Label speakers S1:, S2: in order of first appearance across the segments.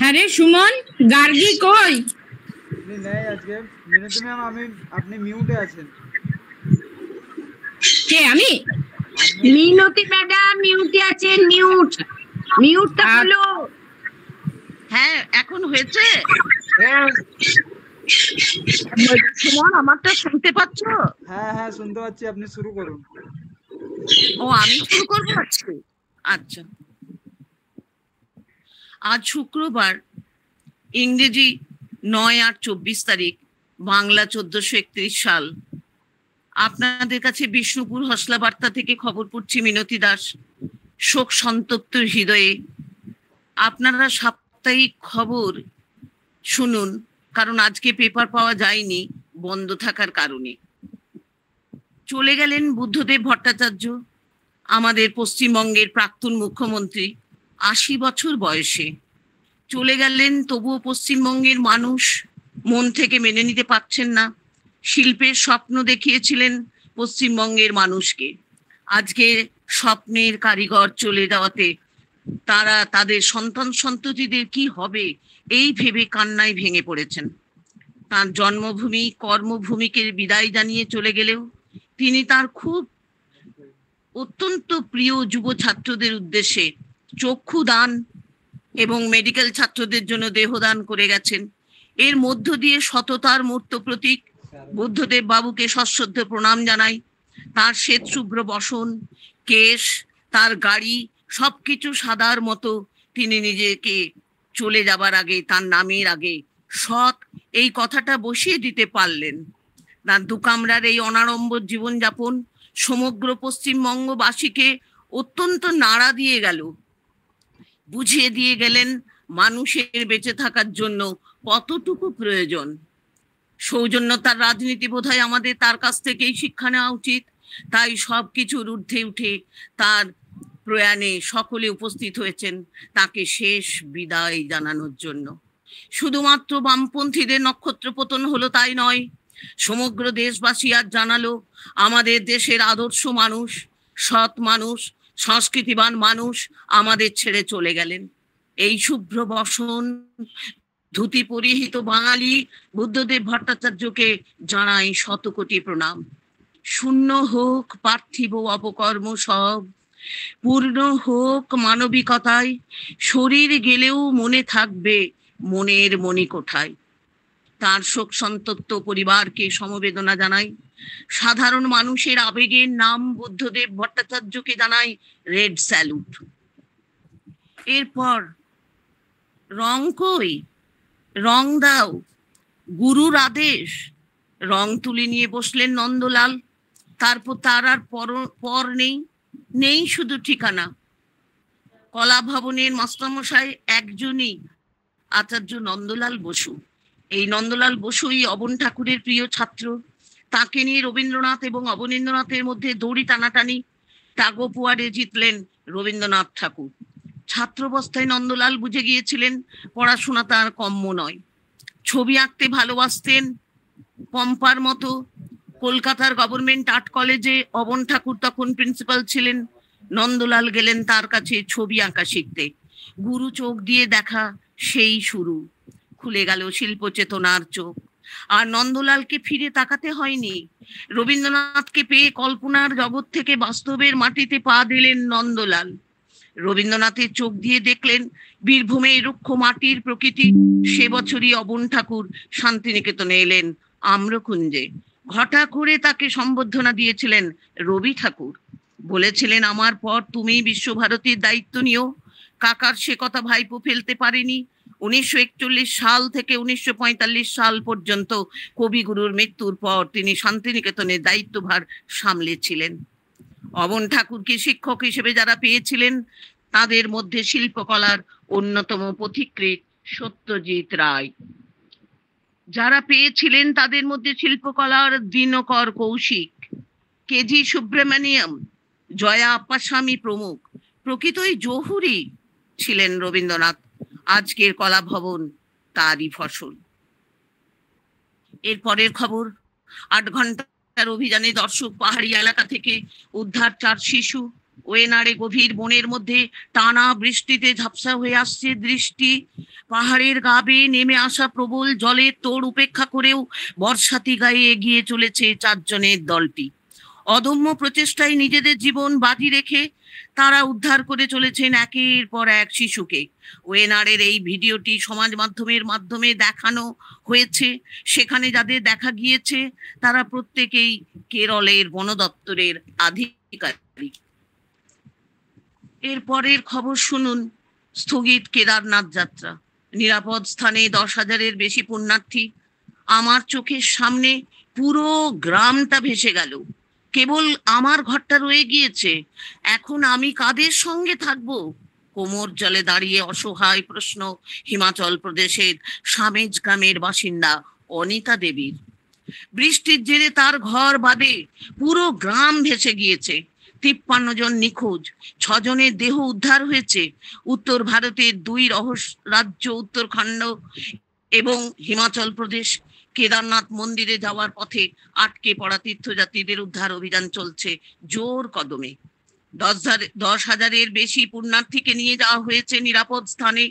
S1: আরে সুমন, গার্গী কই?
S2: আপনি নেই আজকে। মিনতি ম্যাম, আপনি মিউটে আছেন।
S1: কে? আমি?
S3: মিনতি ম্যাডাম মিউটে আছেন। মিউটটা হলো। হ্যাঁ, এখন হয়েছে। সুমন, আমারটা শুনতে পাচ্ছ?
S2: হ্যাঁ হ্যাঁ, শুনতে পাচ্ছি। আপনি শুরু করুন।
S3: ও, আমি শুরু করবো আজকে? আচ্ছা। আজ শুক্রবার, ইংরেজি 9/8/24 তারিখ, বাংলা 1431 সাল। আপনাদের কাছে বিষ্ণুপুর হসলা বার্তা থেকে খবর পড়ছি মিনতি দাস, শোক সন্তপ্ত হৃদয়ে। আপনারা সাপ্তাহিক খবর শুনুন, কারণ আজকে পেপার পাওয়া যায়নি বন্ধ থাকার কারণে। চলে গেলেন বুদ্ধদেব ভট্টাচার্য, আমাদের পশ্চিমবঙ্গের প্রাক্তন মুখ্যমন্ত্রী, 80 বছর বয়সে। চলে গেলেন, তবুও পশ্চিমবঙ্গের মানুষ মন থেকে মেনে নিতে পারছেন না। শিল্পের স্বপ্ন দেখিয়েছিলেন পশ্চিমবঙ্গের মানুষকে। আজকে স্বপ্নের কারিগর চলে যাওয়াতে তারা তাদের সন্তান সন্ততিদের কি হবে এই ভেবে কান্নায় ভেঙে পড়েছেন। তার জন্মভূমি কর্মভূমিকে বিদায় জানিয়ে চলে গেলেও তিনি তার খুব অত্যন্ত প্রিয় যুব ছাত্রদের উদ্দেশ্যে চক্ষু দান এবং মেডিকেল ছাত্রদের জন্য দেহদান করে গেছেন। এর মধ্য দিয়ে সততার মূর্ত প্রতীক বুদ্ধদেব বাবুকে সশ্রদ্ধ প্রণাম জানাই। তার শ্বেত শুভ্র বসন, কেশ, তার গাড়ি সবকিছু সাদার মতো। তিনি নিজেকে চলে যাবার আগে, তার নামের আগে সৎ এই কথাটা বসিয়ে দিতে পারলেন। তার দুকামরার এই অনাড়ম্বর জীবনযাপন সমগ্র পশ্চিমবঙ্গবাসীকে অত্যন্ত নাড়া দিয়ে গেল। বুঝিয়ে দিয়ে গেলেন মানুষের বেঁচে থাকার জন্য কতটুকু প্রয়োজন। সৌজন্যতার রাজনীতি বোধহয় আমাদের তার কাছ থেকেই শিক্ষা নেওয়া উচিত। তাই সবকিছুর ঊর্ধ্বে উঠে তার প্রয়াণে সকলে উপস্থিত হয়েছেন তাকে শেষ বিদায় জানানোর জন্য। শুধুমাত্র বামপন্থীদের নক্ষত্র পতন হলো তাই নয়, সমগ্র দেশবাসী আজ জানালো আমাদের দেশের আদর্শ মানুষ, সৎ মানুষ, সংস্কৃতিবান মানুষ আমাদের ছেড়ে চলে গেলেন। এই শুভ্র বসন ধুতি পরিহিত বাঙালি বুদ্ধদেব ভট্টাচার্যকে জানাই শতকোটি প্রণাম। শূন্য হোক পার্থিব অপকর্ম সব, পূর্ণ হোক মানবিকতায়, শরীর গেলেও মনে থাকবে মনের মণিকোঠায়। তার শোক সন্তপ্ত পরিবারকে সমবেদনা জানাই। সাধারণ মানুষের আবেগের নাম বুদ্ধদেব ভট্টাচার্যকে জানাই রেড স্যালুট। এরপর রং কই, রং দাও, গুরুর আদেশ। রং তুলে নিয়ে বসলেন নন্দলাল। তারপর তার আর পর নেই শুধু ঠিকানা। কলা ভবনের মাস্টারমশাই একজনই, আচার্য নন্দলাল বসু। এই নন্দলাল বসুই অবন ঠাকুরের প্রিয় ছাত্র। তাকে নিয়ে রবীন্দ্রনাথ এবং অবনীন্দ্রনাথের মধ্যে দড়ি টানাটানি। টাগোপুয়ারে জিতলেন রবীন্দ্রনাথ ঠাকুর। ছাত্রাবস্থায় নন্দলাল বুঝে গিয়েছিলেন পড়াশোনা তার কম্য নয়। ছবি আঁকতে ভালোবাসতেন পম্পার মতো। কলকাতার গভর্নমেন্ট আর্ট কলেজে অবন ঠাকুর তখন প্রিন্সিপাল ছিলেন। নন্দলাল গেলেন তার কাছে ছবি আঁকা শিখতে। গুরু চোখ দিয়ে দেখা সেই শুরু। খুলে গেল শিল্প চেতনার চোখ। আর নন্দলালকে ফিরে তাকাতে হয়নি। রবীন্দ্রনাথকে পেয়ে কল্পনার জগৎ থেকে বাস্তবের মাটিতে পা দিলেন নন্দলাল। রবীন্দ্রনাথের চোখ দিয়ে দেখলেন বীরভূমে রুক্ষ মাটির প্রকৃতি। সে বছরই অবন ঠাকুর শান্তিনিকেতনে এলেন আম্রকুঞ্জে। ঘটা করে তাকে সম্বর্ধনা দিয়েছিলেন রবি ঠাকুর। বলেছিলেন, আমার পর তুমি বিশ্বভারতীর দায়িত্ব নিও। কাকার সে কথা ভাইপো ফেলতে পারেনি। 1941 সাল থেকে 1945 সাল পর্যন্ত কবিগুরুর মৃত্যুর পর তিনি শান্তিনিকেতনের দায়িত্বভার সামলেছিলেন। অবন ঠাকুরকে শিক্ষক হিসেবে যারা পেয়েছিলেন তাদের মধ্যে শিল্পকলার অন্যতম পথিকৃৎ সত্যজিৎ রায়। যারা পেয়েছিলেন তাদের মধ্যে শিল্পকলার দিনকর কৌশিক, কেজি সুব্রমণিয়ম, জয়া আপ্পাস্বামী প্রমুখ। প্রকৃতই জহুরি ছিলেন রবীন্দ্রনাথ। আজকের কলা ভবন তারই ফসল। এর পরের খবর, 8 ঘন্টার অভিযানে দর্শক পাহাড়ি এলাকা থেকে উদ্ধার 4 শিশু। ওয়েনাড়ে গভীর বনের মধ্যে টানা বৃষ্টিতে ঝাপসা হয়ে আসছে দৃষ্টি। পাহাড়ের গা বেয়ে নেমে আসা প্রবল জলের তোড় উপেক্ষা করেও বর্ষাতি গায়ে এগিয়ে চলেছে 4 জনের দলটি। অদম্য প্রচেষ্টায় নিজেদের জীবন বাজি রেখে তারা উদ্ধার করে চলেছেন একের পর এক শিশুকে। ওয়েনারের এই ভিডিওটি সমাজ মাধ্যমে দেখানো হয়েছে। সেখানে যাদের দেখা গিয়েছে তারা প্রত্যেকেই কেরলের বন দপ্তরের আধিকারিক। এর পরের খবর শুনুন। স্থগিত কেদারনাথ যাত্রা, নিরাপদ স্থানে 10,000-এর বেশি পুণ্যার্থী। আমার চোখের সামনে পুরো গ্রামটা ভেসে গেল, কেবল আমার ঘরটা রয়ে গিয়েছে। এখন আমি কাদের সঙ্গে থাকবো? কোমর জলে দাঁড়িয়ে অসহায় প্রশ্ন হিমাচল প্রদেশের সামেজ গ্রামের বাসিন্দা অনিতা দেবীর। বৃষ্টির জেরে তার ঘর বাদে পুরো গ্রাম ভেসে গিয়েছে। 53 জন নিখোঁজ, 6 জনের দেহ উদ্ধার হয়েছে। উত্তর ভারতের 2 রাজ্য উত্তরাখণ্ড এবং হিমাচল প্রদেশ। কেদারনাথ মন্দিরে যাওয়ার পথে আটকে পড়া তীর্থযাত্রীদের উদ্ধার অভিযান চলছে জোর কদমে। 10,000-এর বেশি পুণ্যার্থীকে নিয়ে যাওয়া হয়েছে নিরাপদ স্থানে।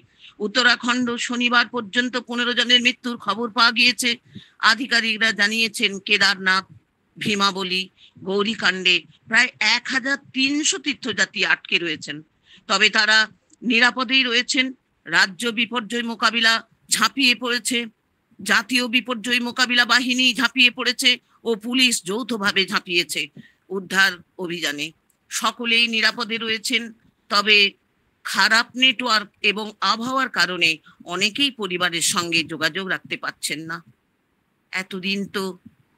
S3: উত্তরাখণ্ড শনিবার পর্যন্ত 15 জনের মৃত্যুর খবর পাওয়া গিয়েছে। আধিকারিকরা জানিয়েছেন কেদারনাথ, ভীমাবলী, গৌরীকাণ্ডে প্রায় 1,300 তীর্থযাত্রী আটকে রয়েছেন, তবে তারা নিরাপদেই রয়েছেন। রাজ্য বিপর্যয় মোকাবিলা ঝাঁপিয়ে পড়েছে, জাতীয় বিপর্যয় মোকাবিলা বাহিনী ঝাঁপিয়ে পড়েছে ও পুলিশ যৌথভাবে ঝাঁপিয়েছে উদ্ধার অভিযানে। সকলেই নিরাপদে রয়েছেন, তবে খারাপ নেটওয়ার্ক এবং আবহাওয়ার কারণে অনেকেই পরিবারের সঙ্গে যোগাযোগ রাখতে পারছেন না। এতদিন তো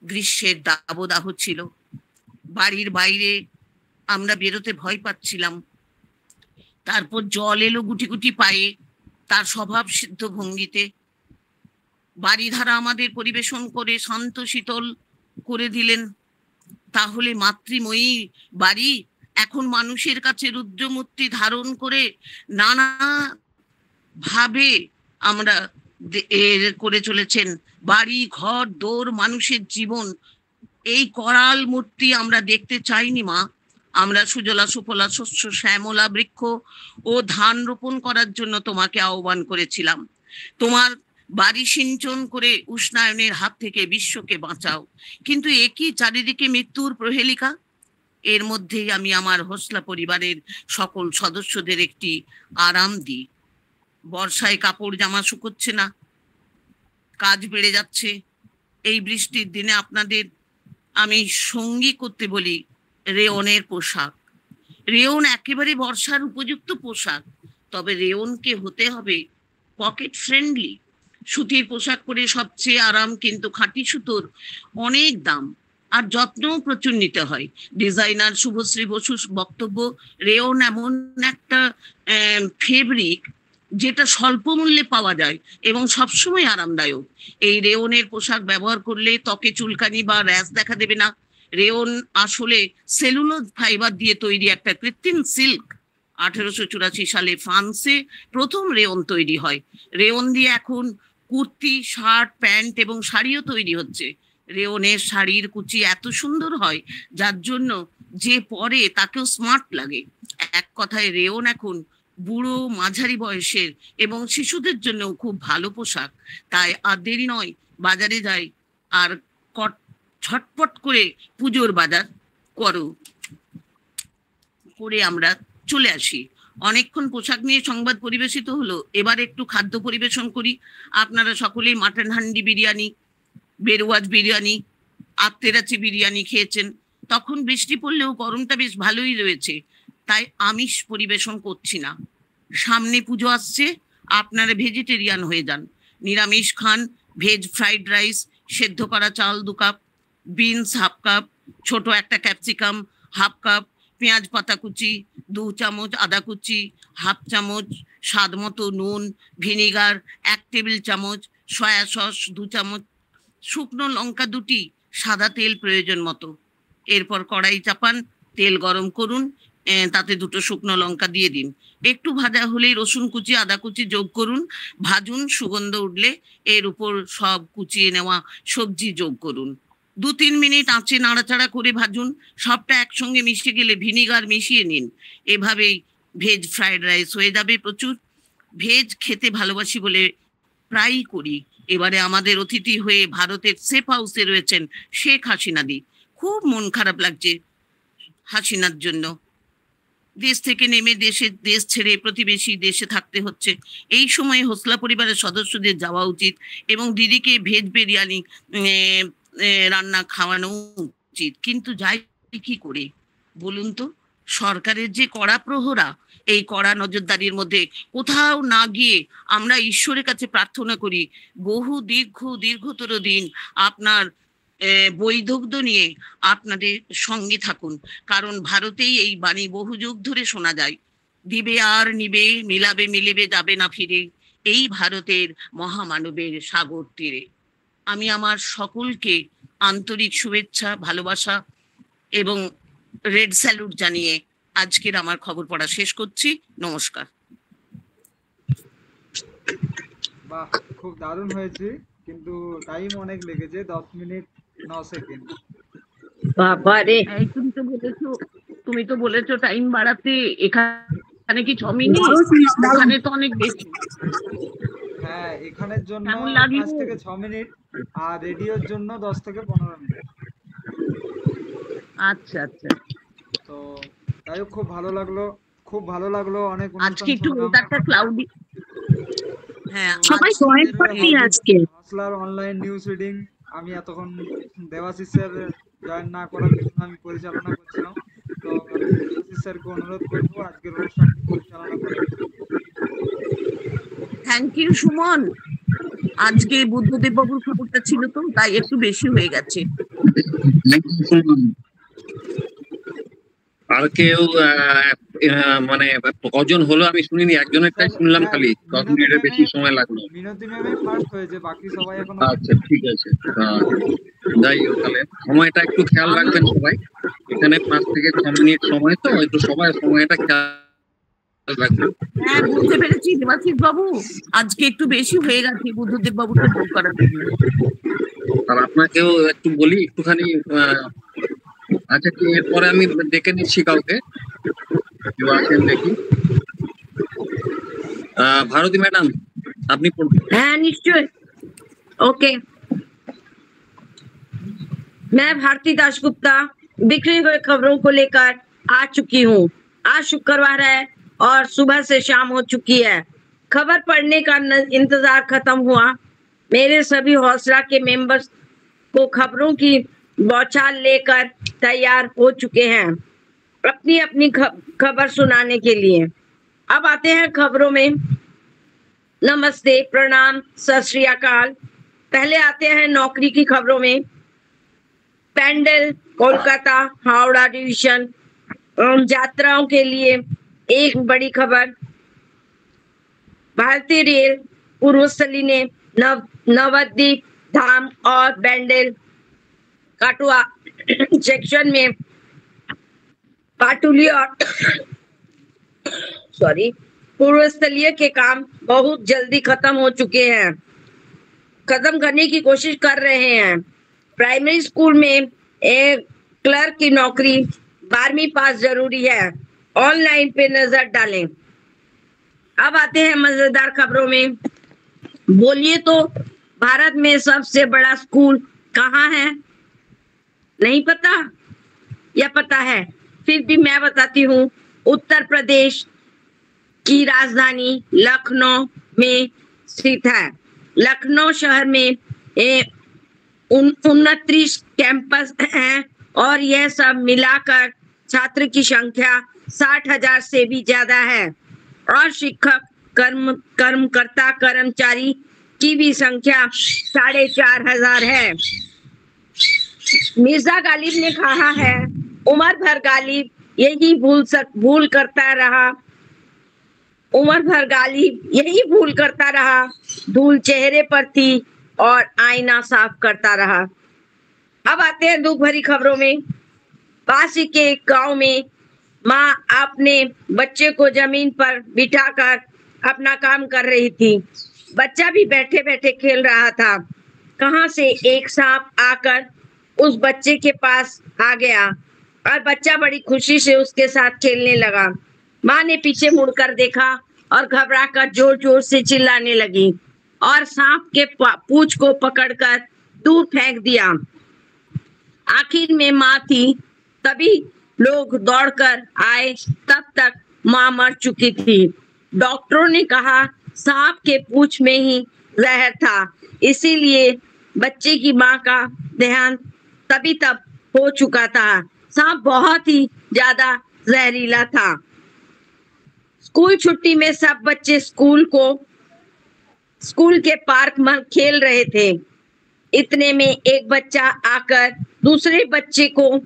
S3: গ্রীষ্মের দাবদাহ ছিল, বাড়ির বাইরে আমরা বেরোতে ভয় পাচ্ছিলাম। তারপর জল এলো গুটি গুটি পায়ে, তার স্বভাব সিদ্ধ ভঙ্গিতে। বাড়িধারা আমাদের পরিবেশন করে শান্ত শীতল করে দিলেন। তাহলে মাতৃময়ী বাড়ি এখন মানুষের কাছে রুদ্রমূর্তি ধারণ করে নানা ভাবে আমরা করে চলেছেন। বাড়ি ঘর দোর মানুষের জীবন, এই করাল মূর্তি আমরা দেখতে চাইনি মা। আমরা সুজলা সুফলা শস্য শ্যামলা বৃক্ষ ও ধান রোপণ করার জন্য তোমাকে আহ্বান করেছিলাম। তোমার বাড়ি সিঞ্চন করে উষ্ণায়নের হাত থেকে বিশ্বকে বাঁচাও, কিন্তু একই চারিদিকে মৃত্যুর প্রহেলিকা। এর মধ্যেই আমি আমার হোসলা পরিবারের সকল সদস্যদের একটি আরাম দিই। বর্ষায় কাপড় জামা শুকোচ্ছে না, কাজ বেড়ে যাচ্ছে। এই বৃষ্টির দিনে আপনাদের আমি সঙ্গী করতে বলি রেয়নের পোশাক। রেয়ন একেবারে বর্ষার উপযুক্ত পোশাক, তবে রেয়নকে হতে হবে পকেট ফ্রেন্ডলি। সুতির পোশাক পরে সবচেয়ে আরাম, কিন্তু খাঁটি সুতোর অনেক দাম আর যত্নও প্রচুর নিতে হয়। ডিজাইনার শুভশ্রী বসুর বক্তব্য, রেয়ন এমন একটা ফেব্রিক যেটা স্বল্প মূল্যে পাওয়া যায় এবং সবসময় আরামদায়ক। এই রেয়নের পোশাক ব্যবহার করলে ত্বকে চুলকানি বা র্যাশ দেখা দেবে না। রেয়ন আসলে সেলুলোজ ফাইবার দিয়ে তৈরি একটা কৃত্রিম সিল্ক। 1884 সালে ফ্রান্সে প্রথম রেয়ন তৈরি হয়। রেয়ন দিয়ে এখন কুর্তি, শার্ট, প্যান্ট এবং শাড়িও তৈরি হচ্ছে। রেয়নের শাড়ির কুচি এত সুন্দর হয় যার জন্য যে পরে তাকেও স্মার্ট লাগে। এক কথায় রেয়ন এখন বুড়ো মাঝারি বয়সের এবং শিশুদের জন্য খুব ভালো পোশাক। তাই আর দেরি নয়, বাজারে যাই আর ঝটপট করে পুজোর বাজার করে আমরা চলে আসি। অনেকক্ষণ পোশাক নিয়ে সংবাদ পরিবেশিত হলো, এবার একটু খাদ্য পরিবেশন করি। আপনারা সকলেই মাটন হান্ডি বিরিয়ানি, বেরোয়াজ বিরিয়ানি, আত্মেরাচি বিরিয়ানি খেয়েছেন। তখন বৃষ্টি পড়লেও গরমটা বেশ ভালোই রয়েছে, তাই আমিষ পরিবেশন করছি না। সামনে পুজো আসছে, আপনারা ভেজিটেরিয়ান হয়ে যান। নিরামিষ খান ভেজ ফ্রাইড রাইস, সেদ্ধ করা চাল 2 কাপ, বিনস 1/2 কাপ, ছোট একটা ক্যাপসিকাম 1/2 কাপ, পেঁয়াজ পাতা কুচি 2 চামচ, আদা কুচি 1/2 চামচ, স্বাদ মতো নুন, ভিনিগার 1 টেবিল চামচ, সয়া সস 2 চামচ, শুকনো লঙ্কা 2টি, সাদা তেল প্রয়োজন মতো। এরপর কড়াই চাপান, তেল গরম করুন, তাতে 2টো শুকনো লঙ্কা দিয়ে দিন। একটু ভাজা হলেই রসুন কুচি, আদা কুচি যোগ করুন, ভাজুন। সুগন্ধ উঠলে এর উপর সব কুচিয়ে নেওয়া সবজি যোগ করুন। 2-3 মিনিট আঁচে নাড়াচাড়া করে ভাজুন, সবটা একসঙ্গে মিশে গেলে ভিনিগার মিশিয়ে নিন। এভাবেই ভেজ ফ্রাইড রাইস হয়ে যাবে। প্রচুর ভেজ খেতে ভালোবাসি বলে প্রায়ই করি। এবারে আমাদের অতিথি হয়ে ভারতের সেফ হাউসে রয়েছেন শেখ হাসিনাদি। খুব মন খারাপ লাগছে হাসিনার জন্য। দেশ থেকে নেমে দেশ ছেড়ে প্রতিবেশী দেশে থাকতে হচ্ছে। এই সময় হোসলা পরিবারের সদস্যদের যাওয়া উচিত এবং দিদিকে ভেজ বিরিয়ানি রান্না খাওয়ানো উচিত। কিন্তু যাই কি করে বলুন তো, সরকারের যে কড়া প্রহরা, এই কড়া নজরদারির মধ্যে কোথাও না গিয়ে আমরা ঈশ্বরের কাছে প্রার্থনা করি বহু দীর্ঘতর দিন আপনার বৈদগ্ধ্য নিয়ে আপনাদের সঙ্গে থাকুন। কারণ ভারতেই এই বাণী বহু যুগ ধরে শোনা যায়, দিবে আর নিবে, মিলাবে মিলিবে, যাবে না ফিরে, এই ভারতের মহামানবের সাগর তীরে। আমি আমার সকলকে আন্তরিক শুভেচ্ছা, ভালোবাসা এবং রেড স্যালুট জানিয়ে আজকের আমার খবর পড়া শেষ করছি। নমস্কার।
S2: বাহ, খুব দারুণ হয়েছে, কিন্তু টাইম অনেক লেগেছে, 10 মিনিট 9 সেকেন্ড।
S1: বাবা রে,
S3: তুমি তো বলেছো টাইম বাড়াতে, এখানে কি 6 মিনিট? এখানে তো অনেক বেশি।
S2: হ্যাঁ, এখানের জন্য
S3: কেমন লাগলো?
S2: 5 থেকে 6 মিনিট, আর রেডিওর জন্য 10 থেকে 15 মিনিট।
S3: আচ্ছা আচ্ছা,
S2: তো তাই হোক, খুব ভালো লাগলো অনেক
S3: আজকে একটু ওয়েদারটা ক্লাউডি। হ্যাঁ,
S1: সবাই জয়েন করনি আজকে।
S2: হাসলার অনলাইন নিউজ রিডিং আমি এতক্ষণ দেবাশিস স্যার জয়েন না করার জন্য আমি পরিচালনা করছিলাম। তো দেবাশিস স্যারকে অনুরোধ করবো আজকের অনুষ্ঠানটি পরিচালনা করার।
S3: Thank you Suman. আজকে বুদ্ধদেব বাবুর খবরটা ছিল তো, তাই একটু বেশি হয়ে গেছে।
S4: আর কেউ মানে কজন হলো আমি শুনিনি, একজনেরটাই শুনলাম খালি। 10 মিনিটের বেশি সময় লাগলো।
S2: মিনতি ম্যামই ফার্স্ট হয়েছে, বাকি সবাই এখন।
S4: আচ্ছা ঠিক আছে, যাই হোক, তাহলে সময়টা একটু খেয়াল রাখবেন সবাই। এখানে 5 থেকে 6 মিনিট সময়, তো একটু সবাই সময়টা খেয়াল রাখবেন।
S3: হ্যাঁ, বুঝতে পেরেছি দেবাশিস বাবু, আজকে একটু বেশি হয়ে গেছে বুদ্ধদেব বাবুকে ভোগ করার জন্য।
S4: আর আপনাকেও একটু বলি একটুখানি, আচ্ছা কি এরপরে আমি ডেকে নিচ্ছি কাউকে, কেউ আসেন দেখি। ভারতী ম্যাডাম, আপনি পড়বেন।
S1: হ্যাঁ निश्चय। ओके, मैं भारती दासगुप्ता बिखरी हुई खबरों को लेकर आ चुकी हूँ। आज शुक्रवार है और सुबह से शाम हो चुकी है। खबर पढ़ने का इंतजार खत्म हुआ। मेरे सभी हौसला के मेंबर्स को खबरों की बौछार लेकर तैयार हो चुके हैं अपनी अपनी खबर सुनाने के लिए। अब आते हैं खबरों में। नमस्ते, प्रणाम, सत श्री अकाल। पहले आते हैं नौकरी की खबरों में। पैंडल कोलकाता हावड़ा डिवीजन यात्राओं के लिए एक बड़ी खबर। भारतीय रेल पूर्वस्थली ने नवद्वीप धाम और बैंडल काटुआ सेक्शन में पाटुली और पूर्वस्थलीय के काम बहुत जल्दी खत्म हो चुके हैं, खत्म करने की कोशिश कर रहे हैं। प्राइमरी स्कूल में एक क्लर्क की नौकरी 12वीं पास जरूरी है। ऑनलाइन पे नजर डालें। अब आते हैं मजेदार खबरों में। बोलिए तो भारत में सबसे बड़ा स्कूल कहाँ है? नहीं पता या पता है? फिर भी मैं बताती हूँ। उत्तर प्रदेश की राजधानी लखनऊ में स्थित है। लखनऊ शहर में 29 कैंपस हैं और यह सब मिलाकर छात्र की संख्या 60,000 से भी ज्यादा है और शिक्षक कर्मकर्ता कर्मचारी की भी संख्या 4,500 है। मिर्जा गालिब ने कहा है, उमर भर गालिब यही भूल करता रहा। उमर भर गालिब यही भूल करता रहा। धूल चेहरे पर थी और आईना साफ करता रहा। अब आते हैं दुख भरी खबरों में। पास ही के गांव में माँ अपने बच्चे को जमीन पर बिठाकर अपना काम कर रही थी। बच्चा भी बैठे बैठे खेल रहा था। कहां से एक सांप आकर उस बच्चे के पास आ गया और बच्चा बड़ी खुशी से उसके साथ खेलने लगा। माँ ने पीछे मुड़कर देखा और घबराकर जोर जोर से चिल्लाने लगी और सांप के पूंछ को पकड़कर दूर फेंक दिया। आखिर में माँ थी, तभी लोग दौड़कर आए, तब तक माँ मर चुकी थी। डॉक्टरों ने कहा सांप के पूंछ में ही जहर था, इसीलिए बच्चे की माँ का देहांत तभी तब हो चुका था। सांप बहुत ही ज्यादा जहरीला था। स्कूल छुट्टी में सब बच्चे स्कूल के पार्क में खेल रहे थे। इतने में एक बच्चा आकर दूसरे बच्चे को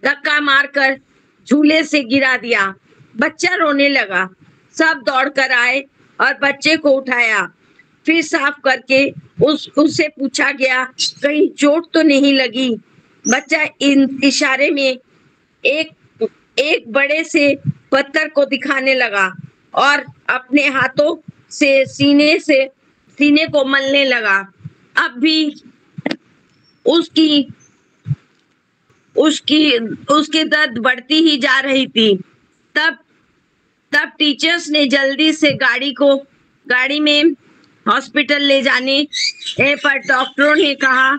S1: धक्का मारकर झूले से गिरा दिया। बच्चा रोने लगा। सब दौड़कर आए और बच्चे को उठाया। फिर साफ करके उससे पूछा गया कहीं चोट तो नहीं लगी। बच्चा इन इशारे में एक बड़े से पत्थर को दिखाने लगा और अपने हाथों से सीने को मलने लगा। अब भी उसकी दर्द बढ़ती ही जा रही थी। तब टीचर्स ने जल्दी से गाड़ी में हॉस्पिटल ले जाने पर डॉक्टरों ने कहा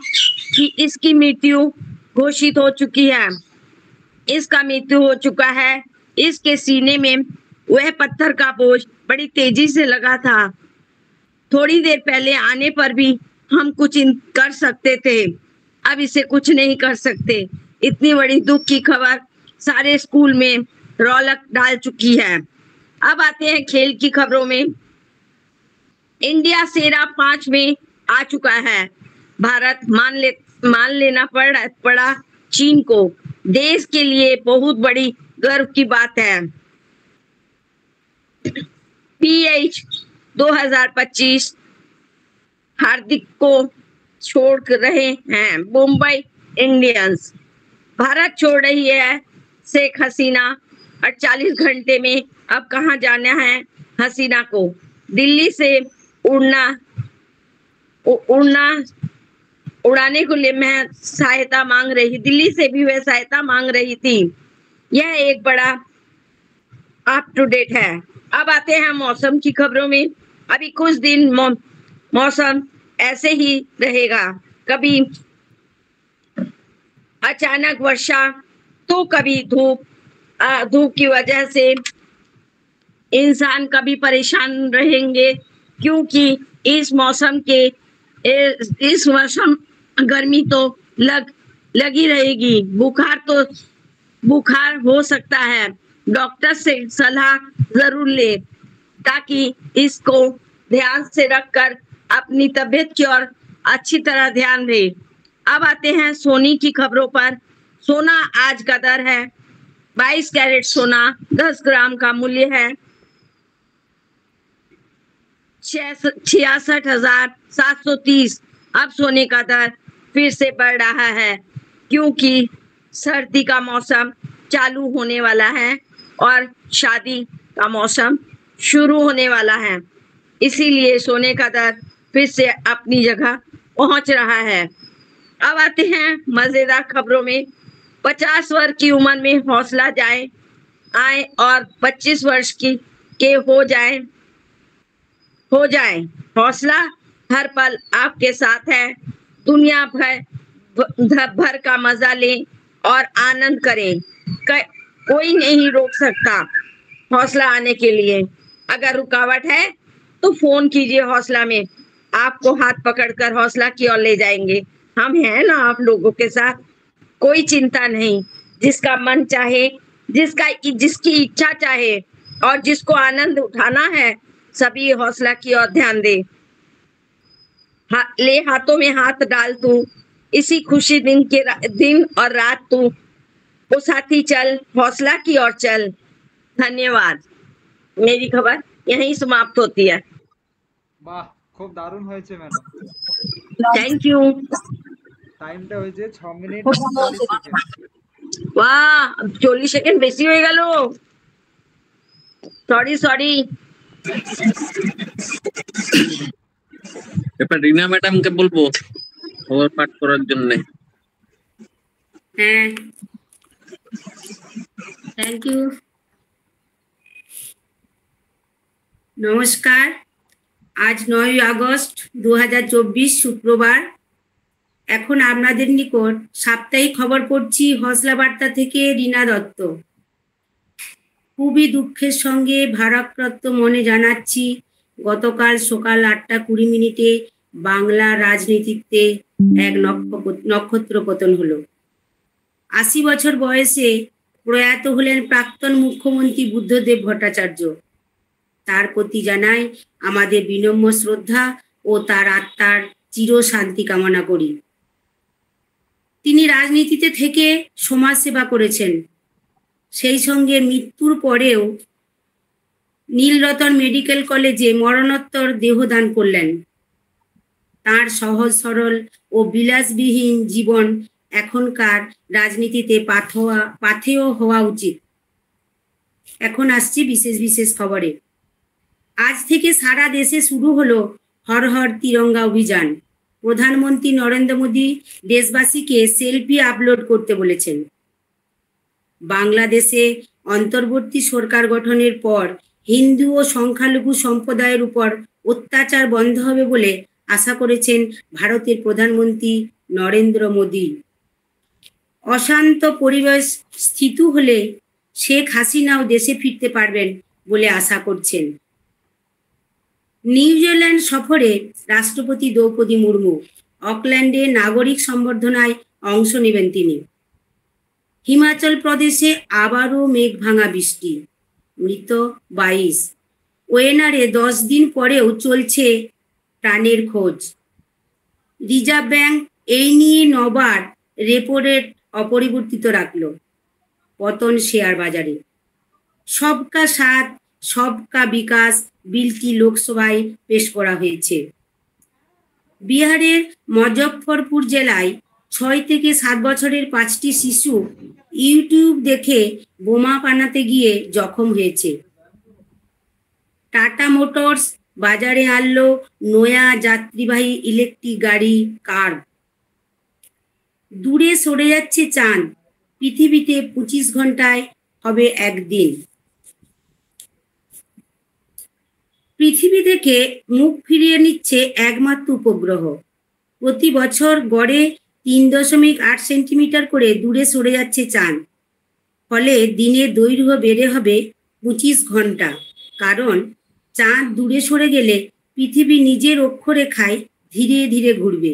S1: कि इसकी मृत्यु घोषित हो चुकी है। इसका मृत्यु हो चुका है। इसके सीने में वह पत्थर का बोझ बड़ी तेजी से लगा था। थोड़ी देर पहले आने पर भी हम कुछ कर सकते थे, अब इसे कुछ नहीं कर सकते। इतनी बड़ी दुख की खबर सारे स्कूल में रौनक डाल चुकी है। अब आते हैं खेल की खबरों में। इंडिया सेरा 5 में आ चुका है। भारत मान लेना पड़ा चीन को। देश के लिए बहुत बड़ी गर्व की बात है। PH 2025 हार्दिक को छोड़ रहे हैं मुंबई इंडियंस। भारत छोड़ रही है शेख हसीना। 48 घंटे में अब कहाँ जाना है हसीना को। दिल्ली से उड़ाने को लिए मैं सहायता मांग रही। दिल्ली से भी वह सहायता मांग रही थी। यह एक बड़ा अप टू डेट है। अब आते हैं मौसम की खबरों में। अभी कुछ दिन मौसम ऐसे ही रहेगा। कभी अचानक वर्षा तो कभी धूप की वजह से इंसान कभी परेशान रहेंगे, क्योंकि इस मौसम गर्मी तो लगी रहेगी। बुखार हो सकता है। डॉक्टर से सलाह जरूर ले ताकि इसको ध्यान से रखकर अपनी तबीयत की ओर अच्छी तरह ध्यान दे। अब आते हैं सोने की खबरों पर। सोना आज का दर है 22 कैरेट सोना 10 ग्राम का मूल्य है 66,730। अब सोने का दर फिर से बढ़ रहा है, क्योंकि सर्दी का मौसम चालू होने वाला है और शादी का मौसम शुरू होने वाला है। इसीलिए सोने का दर फिर से अपनी जगह पहुंच रहा है। अब आते हैं मजेदार खबरों में। 50 वर्ष की उम्र में हौसला आए और 25 वर्ष के हो जाए। हौसला हर पल आपके साथ है। दुनिया भर का मजा लें और आनंद करें। कोई नहीं रोक सकता हौसला आने के लिए। अगर रुकावट है तो फोन कीजिए हौसला में, आपको हाथ पकड़कर हौसला की ओर ले जाएंगे। हम हैं ना आप लोगों के साथ। कोई चिंता नहीं। जिसका मन चाहे, जिसकी इच्छा चाहे और जिसको आनंद उठाना है, सभी हौसला की ओर ध्यान दे। ले हाथों में हाथ डाल तू, इसी खुशी दिन और रात तू वो साथी चल, हौसला की ओर चल। धन्यवाद। मेरी खबर यहीं समाप्त होती है।
S2: বাহ, খুব দারুণ হয়েছে ম্যাডাম।
S1: Thank you.
S2: টাইমটা হয়েছে 6 মিনিট 40 সেকেন্ড।
S1: বাহ, 40 সেকেন্ড বেশি হয়ে গেল। সরি।
S4: এবার রিনা ম্যাডামকে বলবো খবর পাঠ করার জন্য।
S5: হ্যাঁ, থ্যাংক ইউ। নমস্কার। আজ 9 আগস্ট 2024 শুক্রবার। এখন আপনাদের নিকট সাপ্তাহিক খবর পড়ছি হসলা বার্তা থেকে রীনা দত্ত। খুবই দুঃখের সঙ্গে ভারাক্রান্ত মনে জানাচ্ছি, গতকাল সকাল 8:20 বাংলা রাজনীতিতে এক নক্ষত্র পতন হলো। 80 বছর বয়সে প্রয়াত হলেন প্রাক্তন মুখ্যমন্ত্রী বুদ্ধদেব ভট্টাচার্য। তার প্রতি জানাই আমাদের বিনম্র শ্রদ্ধা ও তার আত্মার চির শান্তি কামনা করি। তিনি রাজনীতিতে থেকে সমাজ সেবা করেছেন, সেই সঙ্গে মৃত্যুর পরেও নীলরতন মেডিকেল কলেজে মরণোত্তর দেহদান করলেন। তার সহজ সরল ও বিলাসবিহীন জীবন এখনকার রাজনীতিতে পাথেয় হওয়া উচিত। এখন আসছি বিশেষ বিশেষ খবরে। আজ থেকে সারা দেশে শুরু হলো হর হর তিরঙ্গা অভিযান। প্রধানমন্ত্রী নরেন্দ্র মোদী দেশবাসীকে সেলফি আপলোড করতে বলেছেন। বাংলাদেশে অন্তর্বর্তী সরকার গঠনের পর হিন্দু ও সংখ্যালঘু সম্প্রদায়ের উপর অত্যাচার বন্ধ হবে বলে আশা করেছেন ভারতের প্রধানমন্ত্রী নরেন্দ্র মোদী। অশান্ত পরিবেশ স্থিত হলে শেখ হাসিনাও দেশে ফিরতে পারবেন বলে আশা করছেন। নিউজিল্যান্ড সফরে রাষ্ট্রপতি দ্রৌপদী মুর্মু। অকল্যান্ডে নাগরিক সম্বর্ধনায় অংশ নেবেন তিনি। হিমাচল প্রদেশে আবারও মেঘ ভাঙা বৃষ্টি, মৃত 22। ওয়েনারে 10 দিন পরেও চলছে প্রাণের খোঁজ। রিজার্ভ ব্যাংক এই নিয়ে নবার রেপো রেট অপরিবর্তিত রাখল। পতন শেয়ার বাজারে। সবকা সাথ সবকা বিকাশ বিলটি লোকসভায় পেশ করা হয়েছে। বিহারের মুজফ্ফরপুর জেলায় 6 থেকে 7 বছরের 5টি শিশু ইউটিউব দেখে বোমা বানাতে গিয়ে জখম হয়েছে। টাটা মোটরস বাজারে আনলো নয়া যাত্রীবাহী ইলেকট্রিক গাড়ি কার। দূরে সরে যাচ্ছে চাঁদ, পৃথিবীতে 25 ঘন্টায় হবে একদিন। পৃথিবী থেকে মুখ ফিরিয়ে নিচ্ছে একমাত্র উপগ্রহ। প্রতি বছর গড়ে 3.8 সেন্টিমিটার করে দূরে সরে যাচ্ছে চাঁদ। ফলে দিনের দৈর্ঘ্য বেড়ে হবে 25 ঘন্টা। কারণ চাঁদ দূরে সরে গেলে পৃথিবী নিজের অক্ষরেখায় ধীরে ধীরে ঘুরবে।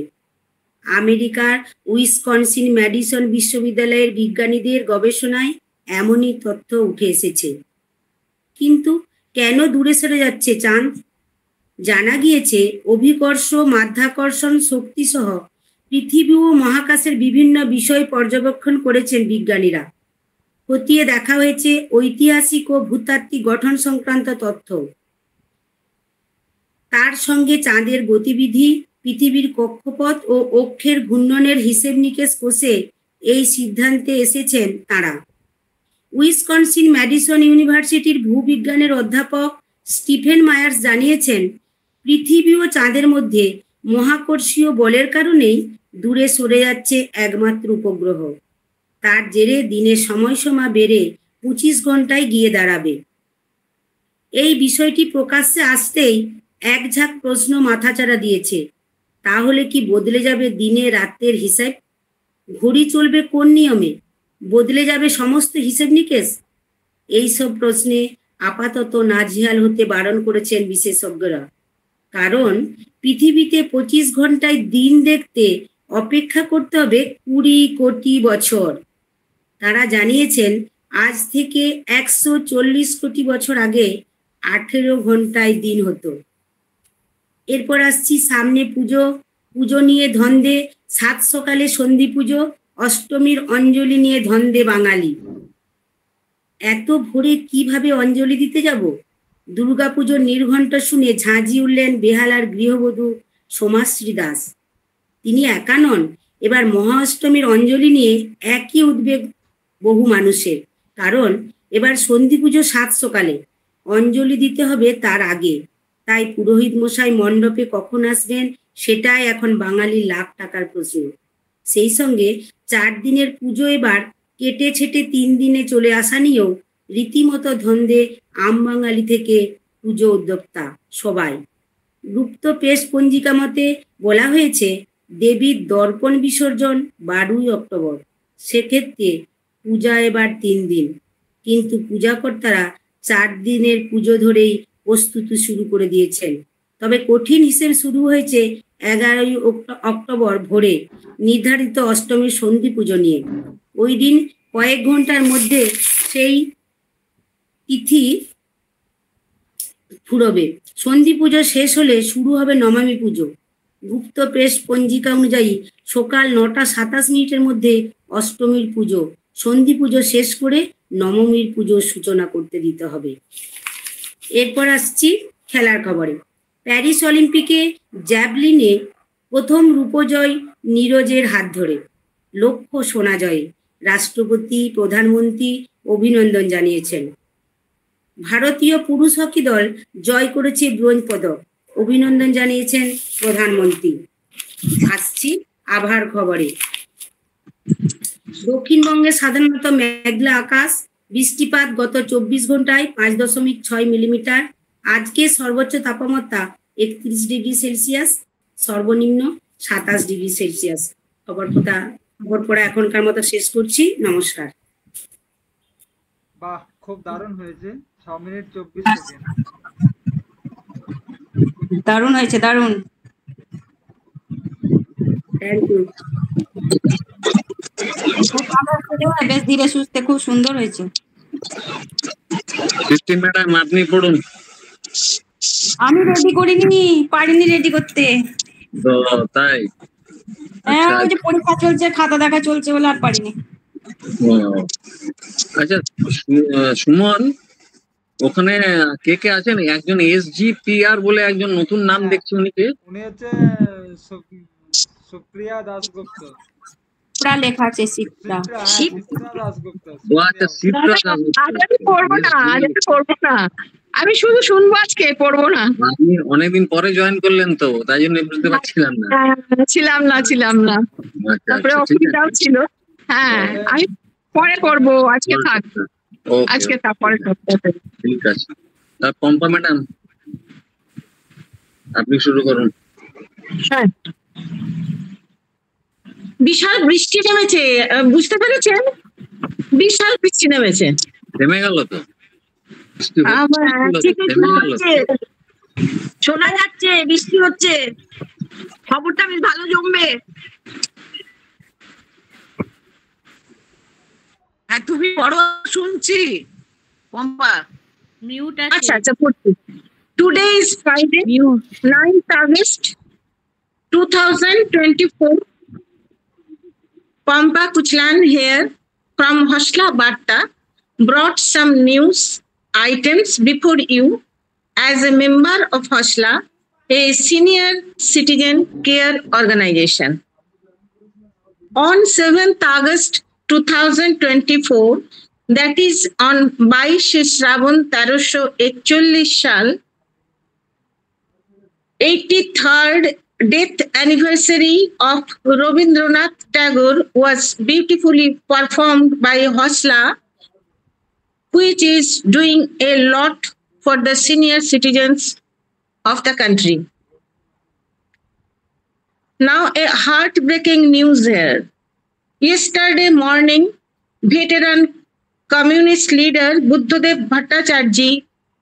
S5: আমেরিকার উইসকনসিন ম্যাডিসন বিশ্ববিদ্যালয়ের বিজ্ঞানীদের গবেষণায় এমনই তথ্য উঠে এসেছে। কিন্তু কেন দূরে সরে যাচ্ছে চাঁদ? জানা গিয়েছে অভিকর্ষ, মাধ্যাকর্ষণ শক্তি সহ পৃথিবী ও মহাকাশের বিভিন্ন বিষয় পর্যবেক্ষণ করেছেন বিজ্ঞানীরা। খতিয়ে দেখা হয়েছে ঐতিহাসিক ও ভূতাত্ত্বিক গঠন সংক্রান্ত তথ্য। তার সঙ্গে চাঁদের গতিবিধি, পৃথিবীর কক্ষপথ ও অক্ষের ঘূর্ণনের হিসেব নিকেশ কষে এই সিদ্ধান্তে এসেছেন তাঁরা। উইসকনসিন ম্যাডিসন ইউনিভার্সিটির ভূবিজ্ঞানের অধ্যাপক স্টিফেন মায়ার্স জানিয়েছেন, পৃথিবী ও চাঁদের মধ্যে মহাকর্ষীয় বলের কারণেই দূরে সরে যাচ্ছে একমাত্র উপগ্রহ। তার জেরে দিনের সময়সীমা বেড়ে 25 ঘন্টায় গিয়ে দাঁড়াবে। এই বিষয়টি প্রকাশ্যে আসতেই এক ঝাঁক প্রশ্ন মাথাচাড়া দিয়েছে। তাহলে কি বদলে যাবে দিনে রাতের হিসাব? ঘড়ি চলবে কোন নিয়মে? বদলে যাবে সমস্ত হিসেব নিকেশ? এইসব প্রশ্নে আপাতত নাজেহাল হতে বারণ করেছেন বিশেষজ্ঞরা। কারণ পৃথিবীতে 25 ঘন্টায় দিন দেখতে অপেক্ষা করতে হবে 20 কোটি বছর। তারা জানিয়েছেন আজ থেকে 140 কোটি বছর আগে 18 ঘন্টায় দিন হতো। এরপর আসছি সামনে পুজো। পুজো নিয়ে ধন্দে, 7 সকালে সন্ধি পুজো, অষ্টমীর অঞ্জলি নিয়ে ধন্দে বাঙালি। এত ভোরে কিভাবে অঞ্জলি দিতে যাব? দুর্গাপুজোর নির্ঘণ্ট শুনে ঝাঁঝি উঠলেন বেহালার গৃহবধূ সোমাশ্রী দাস। তিনি একা নন, এবার মহাষ্টমীর অঞ্জলি নিয়ে একই উদ্বেগ বহু মানুষের। কারণ এবার সন্ধি পুজো 7 সকালে, অঞ্জলি দিতে হবে তার আগে। তাই পুরোহিত মশাই মণ্ডপে কখন আসবেন সেটাই এখন বাঙালির লাখ টাকার প্রশ্ন। সেই সঙ্গে 4 দিনের পুজো এবার কেটে ছেটে 3 দিনে চলে আসা নিয়েও রীতিমতো ধন্দে আম বাঙালি থেকে পুজো উদ্যোক্তা সবাই। গুপ্ত প্রেস পঞ্জিকা মতে বলা হয়েছে দেবীর দর্পণ বিসর্জন 12ই অক্টোবর। সেক্ষেত্রে পূজা এবার 3 দিন, কিন্তু পূজাকর্তারা 4 দিনের পুজো ধরেই প্রস্তুতি শুরু করে দিয়েছেন। তবে কঠিন হিসেব শুরু হয়েছে 11ই অক্টোবর ভোরে নির্ধারিত অষ্টমীর সন্ধি পুজো নিয়ে। ওই দিন কয়েক ঘন্টার মধ্যে সেই তিথি ফুরবে। সন্ধি পুজো শেষ হলে শুরু হবে নবমী পুজো। গুপ্ত প্রেস পঞ্জিকা অনুযায়ী সকাল 9টা 27 মিনিটের মধ্যে অষ্টমীর পুজো, সন্ধি পুজো শেষ করে নবমীর পুজোর সূচনা করতে দিতে হবে। এরপর আসছি খেলার খবরে। প্যারিস অলিম্পিকে জ্যাভলিনে প্রথম রূপজয় নীরজের হাত ধরে, লক্ষ্য সোনা জয়ে। রাষ্ট্রপতি, প্রধানমন্ত্রী অভিনন্দন জানিয়েছেন। ভারতীয় পুরুষ হকি দল জয় করেছে ব্রোঞ্জ পদক, অভিনন্দন জানিয়েছেন প্রধানমন্ত্রী। আসছি আবহাওয়ার খবরে। দক্ষিণবঙ্গে সাধারণত মেঘলা আকাশ, বৃষ্টিপাত গত 24 ঘন্টায় 5.6 মিলিমিটার। আজকে সর্বোচ্চ তাপমাত্রা 31 ডিগ্রি সেলসিয়াস, সর্বনিম্ন 27 ডিগ্রি সেলসিয়াস। খবর পড়া এখনকার মতো শেষ করছি। নমস্কার।
S2: বাহ, খুব দারুণ হয়েছে। 6 মিনিট 24 সেকেন্ড।
S5: দারুণ হয়েছে, দারুণ। Thank you. বেশ ধীরে সুস্থে খুব সুন্দর হয়েছে।
S4: সৃষ্টি ম্যাডাম আপনি পড়ুন।
S5: আমি রেডি করিনি, পারিনি রেডি করতে।
S4: তো তাই?
S5: হ্যাঁ, ওই যে পরীক্ষা চলছে, খাতা দেখা চলছে বলে আর পারিনি।
S4: আচ্ছা সুমন, ওখানে কে কে আছেন? একজন SGPR বলে একজন নতুন নাম দেখছি, উনি কে?
S2: উনি হচ্ছে সুপ্রিয়া দাশগুপ্ত।
S5: পুরা লেখা আছে শিপ্রা।
S2: শিপ্রা দাশগুপ্ত।
S4: ও আচ্ছা, শিপ্রা দাশগুপ্ত।
S1: আমি পড়বো না, আমি শুধু শুনবো, আজকে পড়বো না।
S4: আপনি অনেকদিন পরে জয়েন করলেন তো, তাই জন্য বুঝতে পারছিলাম না।
S1: ছিলাম না। তারপরে অসুবিধাও ছিল। হ্যাঁ, আমি পরে করবো, আজকে থাক, আজকে তারপরে করতে হবে।
S4: ঠিক আছে। তার পম্পা ম্যাডাম আপনি শুরু করুন।
S1: হ্যাঁ, বিশাল বৃষ্টি নেমেছে, বুঝতে পেরেছেন? বিশাল বৃষ্টি নেমেছে।
S4: থেমে গেল তো?
S1: শোনা যাচ্ছে বৃষ্টি হচ্ছে, খবরটা বেশ ভালো জমবে।
S3: হ্যাঁ, তুমি বড় শুনছি পম্পা।
S6: মিউট
S1: আচ্ছা পড়ছি। Today is Friday, 9th August 2024. Pampa Kuchlan here from Hosla Batta brought some news items before you as a member of Hosla, a senior citizen care organization. On 7th August 2024, that is on 22 Shravan 1341 সাল, 83rd death anniversary of Rabindranath Tagore was beautifully performed by Hosla, which is doing a lot for the senior citizens of the country. Now, a heartbreaking news here. Yesterday morning, veteran communist leader Buddhadev Bhattacharjee,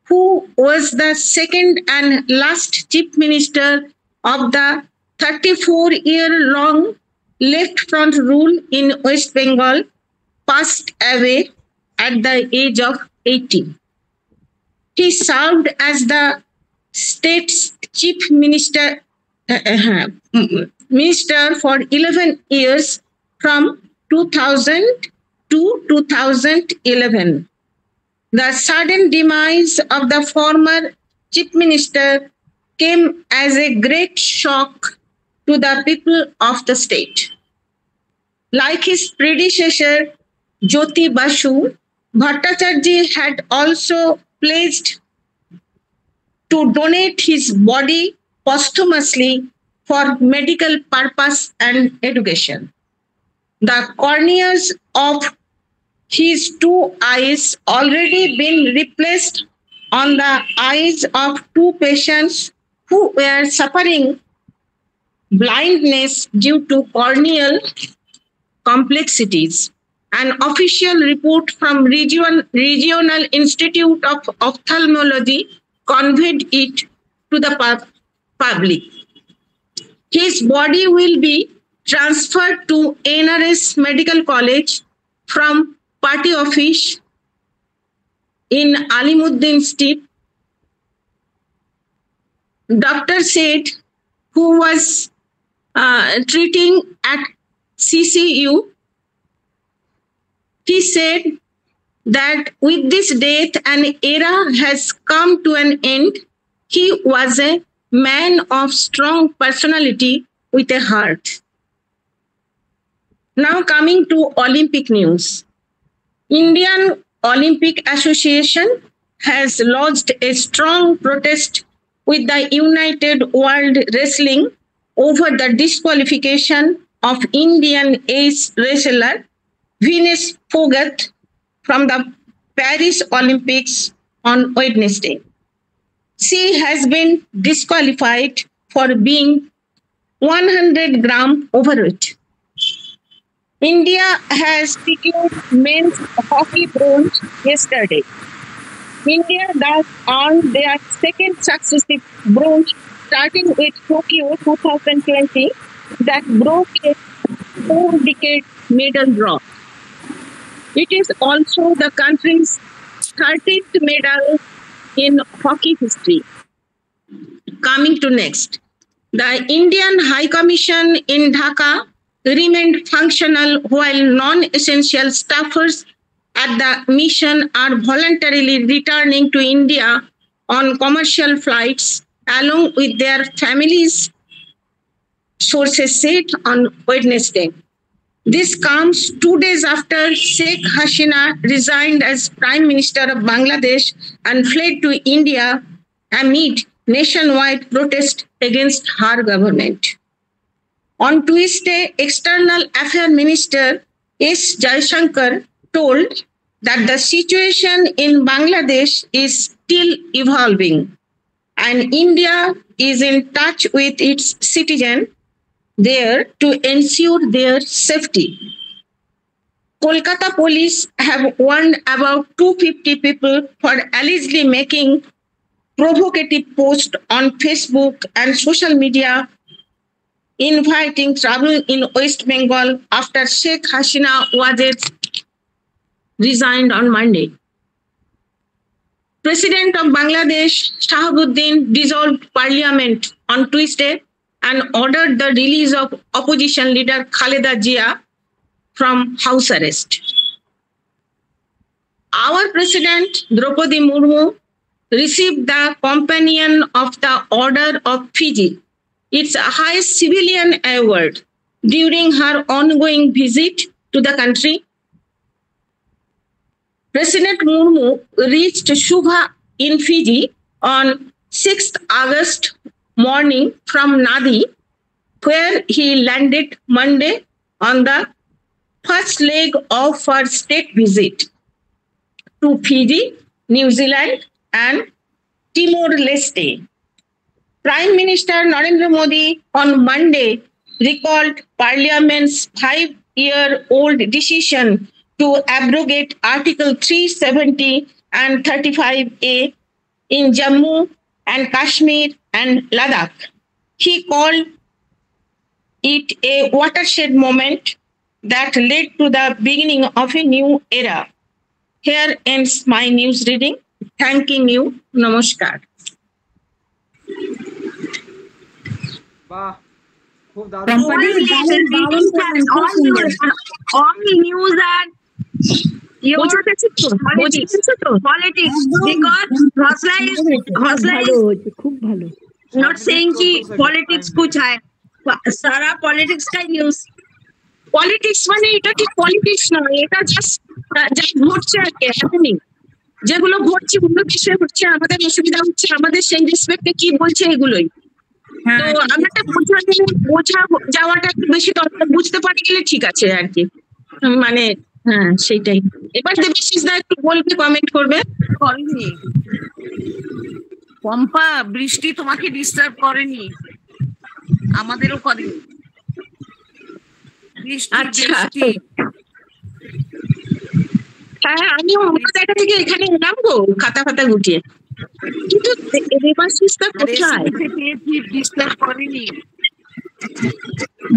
S1: who was the second and last chief minister of the 34-year-long left front rule in West Bengal, passed away at the age of 80. He served as the state's chief minister for 11 years from 2000 to 2011. The sudden demise of the former chief minister came as a great shock to the people of the state. Like his predecessor, Jyoti Basu, Bhattacharjee had also pledged to donate his body posthumously for medical purpose and education.
S6: The corneas of his two eyes already been replaced on the eyes of two patients who were suffering blindness due to corneal complexities. An official report from Regional Institute of Ophthalmology conveyed it to the public. His body will be transferred to NRS Medical College from party office in Alimuddin Street. Doctor said, who was treating at CCU, he said that with this death, an era has come to an end. He was a man of strong personality with a heart. Now coming to Olympic news. Indian Olympic Association has lodged a strong protest with the United World Wrestling over the disqualification of Indian ace wrestler Venus Phogat from the Paris Olympics on Wednesday. She has been disqualified for being 100 grams overweight. India has secured men's hockey bronze yesterday. India thus earned their second successive bronze, starting with Tokyo 2020 that broke a 4-decade medal drought. It is also the country's 13th medal in hockey history. Coming to next, the Indian High Commission in Dhaka remained functional while non-essential staffers at the mission are voluntarily returning to India on commercial flights along with their families, sources said on Wednesday. This comes 2 days after Sheikh Hasina resigned as Prime Minister of Bangladesh and fled to India amid nationwide protest against her government. On Tuesday, External Affairs Minister S. Jaishankar told that the situation in Bangladesh is still evolving and India is in touch with its citizens there to ensure their safety. Kolkata police have warned about 250 people for allegedly making provocative posts on Facebook and social media inviting trouble in West Bengal after Sheikh Hasina Wajed resigned on Monday. President of Bangladesh, Shahabuddin, dissolved parliament on Tuesday and ordered the release of opposition leader Khaleda Zia from house arrest. Our President, Draupadi Murmu, received the Companion of the Order of Fiji, its highest civilian award, during her ongoing visit to the country. President Murmu reached Suva in Fiji on 6th August morning from Nadi, where he landed Monday on the first leg of her state visit to Fiji, New Zealand, and Timor-Leste. Prime Minister Narendra Modi on Monday recalled Parliament's 5-year-old decision to abrogate Article 370 and 35A in Jammu and Kashmir and Ladakh. He called it a watershed moment that led to the beginning of a new era. Here ends my news reading. Thanking you. Namaskar.
S2: বাহ, খুব দারুণ।
S1: All news and your politics, because Hosla is not saying कि politics कुछ है, सारा politics का news। Politics মানে এটা ঠিক politics নয়, এটা just যা ঘটছে আর কি happening, যেগুলো ঘটছে অন্য দেশে হচ্ছে, আমাদের অসুবিধা হচ্ছে, আমাদের সেই রেসপেক্টে কি বলছে এগুলোই।
S6: তো আমারটা বোঝা যাওয়াটা একটু বেশি দরকার, বুঝতে পারে গেলে ঠিক আছে আর কি, মানে হ্যাঁ সেইটাই। এবার দেবাশিস দা একটু বলবে, কমেন্ট করবে।
S3: করেনি পম্পা, বৃষ্টি তোমাকে ডিস্টার্ব করেনি, আমাদেরও করেনি বৃষ্টি।
S6: আচ্ছা, হ্যাঁ আমিও অন্য জায়গা থেকে এখানে এলাম গো খাতা ফাতা গুটিয়ে, কিন্তু দেবাশিস দা কোথায়?
S3: ডিস্টার্ব করেনি।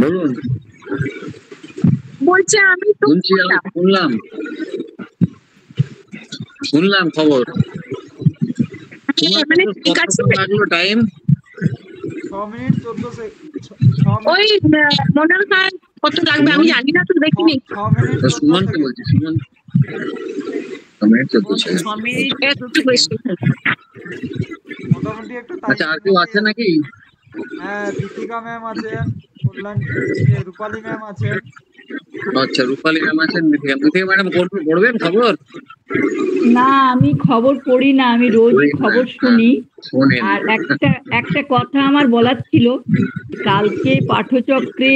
S4: বলুন।
S6: বলছে আমি তো
S4: শুনলাম খবর।
S6: মানে ঠিক আছে,
S4: লাগলো টাইম
S2: 6 মিনিট 14
S6: ওই মনে হয় কত লাগবে আমি জানি না, তো দেখিনি।
S2: 6 মিনিট
S4: সুমনকে বলছি, সুমন
S6: একটু বেশি।
S2: মোটামুটি একটা
S4: আচ্ছা, আর কেউ আছে নাকি?
S2: হ্যাঁ, দীপিকা ম্যাম আছেন, কল্যাণ রূপালী ম্যাম আছেন।
S4: আচ্ছা, রূপালী ম্যাম আছেন, দীপিকা ম্যাডাম পড়বেন খবর?
S7: না, আমি খবর পড়ি না, আমি রোজই খবর শুনি। আর একটা কথা আমার বলার ছিল, কালকে পাঠচক্রে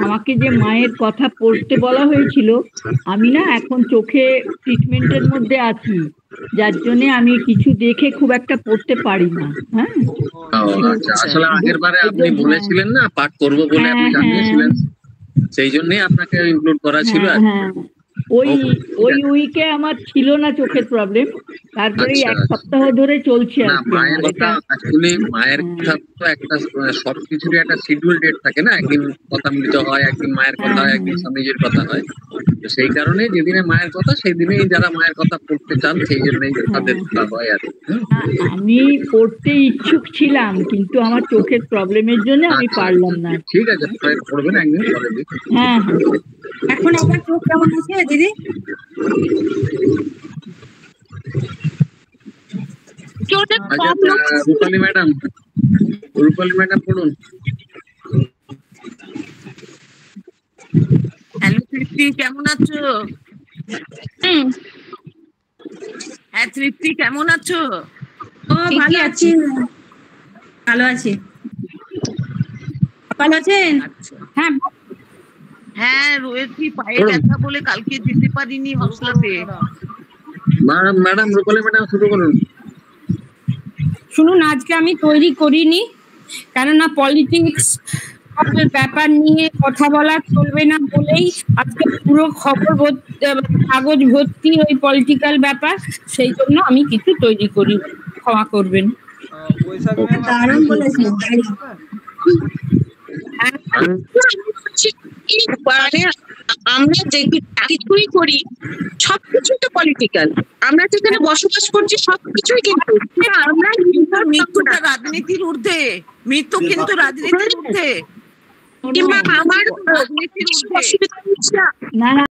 S7: আমাকে যে মায়ের কথা পড়তে বলা হয়েছিল, আমি না এখন চোখে ট্রিটমেন্টের মধ্যে আছি, যার জন্য আমি কিছু দেখে খুব একটা পড়তে পারি না। হ্যাঁ,
S4: আচ্ছা, আসলে আগের বারে আপনি বলেছিলেন না পাঠ করবো বলে, আপনি জানিয়েছিলেন, সেই জন্যই আপনাকে ইনক্লুড করা ছিল।
S7: হ্যাঁ, ওই উইকে আমার ছিল না চোখের প্রবলেম, তারপরে এক সপ্তাহ ধরে চলছে আর কি।
S4: মায়ের কথা অ্যাকচুয়ালি, মায়ের কথা তো একটা সবকিছুরই একটা শিডিউল ডেট থাকে না, একদিন কথা মিলিত হয়, একদিন মায়ের কথা হয়, একদিন স্বামীজির কথা হয়। তো সেই কারণে যেদিনে মায়ের কথা সেই দিনেই যারা মায়ের কথা পড়তে চান সেই জন্যই তাদের হয় আর কি।
S7: আমি পড়তে ইচ্ছুক ছিলাম, কিন্তু আমার চোখের প্রবলেমের জন্য আমি পারলাম না।
S4: ঠিক আছে, পড়বেন একদিন পরে।
S7: হ্যাঁ,
S5: এখন আপনার চোখ কেমন আছে দিদি?
S4: রূপালী ম্যাডাম পড়ুন।
S3: হ্যালো তৃপ্তি, কেমন আছো? হ্যাঁ তৃপ্তি, কেমন আছো?
S5: ভালো আছি, ভালো আছি। ভালো আছেন? হ্যাঁ
S3: হ্যাঁ, রয়েছি, পায়ে ব্যথা বলে কালকে যেতে পারিনি হসলাতে।
S4: ম্যাডাম, রূপালী ম্যাডাম শুরু করুন।
S5: শুনুন, আজকে আমি তৈরি করিনি, কেননা পলিটিক্স ব্যাপার নিয়ে কথা বলা চলবে না বলেই আজকে পুরো কাগজ ভর্তি ওই পলিটিক্যাল ব্যাপার, সেই জন্য আমি কিছু তৈরি করি, ক্ষমা করবেন। দারুণ বলেছেন।
S6: আমরা যে কিছুই করি সবকিছু তো পলিটিক্যাল, আমরা যেখানে বসবাস করছি সবকিছুই কিন্তু আমরা
S3: মৃত্যুটা রাজনীতির ঊর্ধ্বে, মৃত্যু কিন্তু রাজনীতির ঊর্ধ্বে,
S6: কিংবা আমার রাজনীতির অসুবিধা হচ্ছে
S7: না।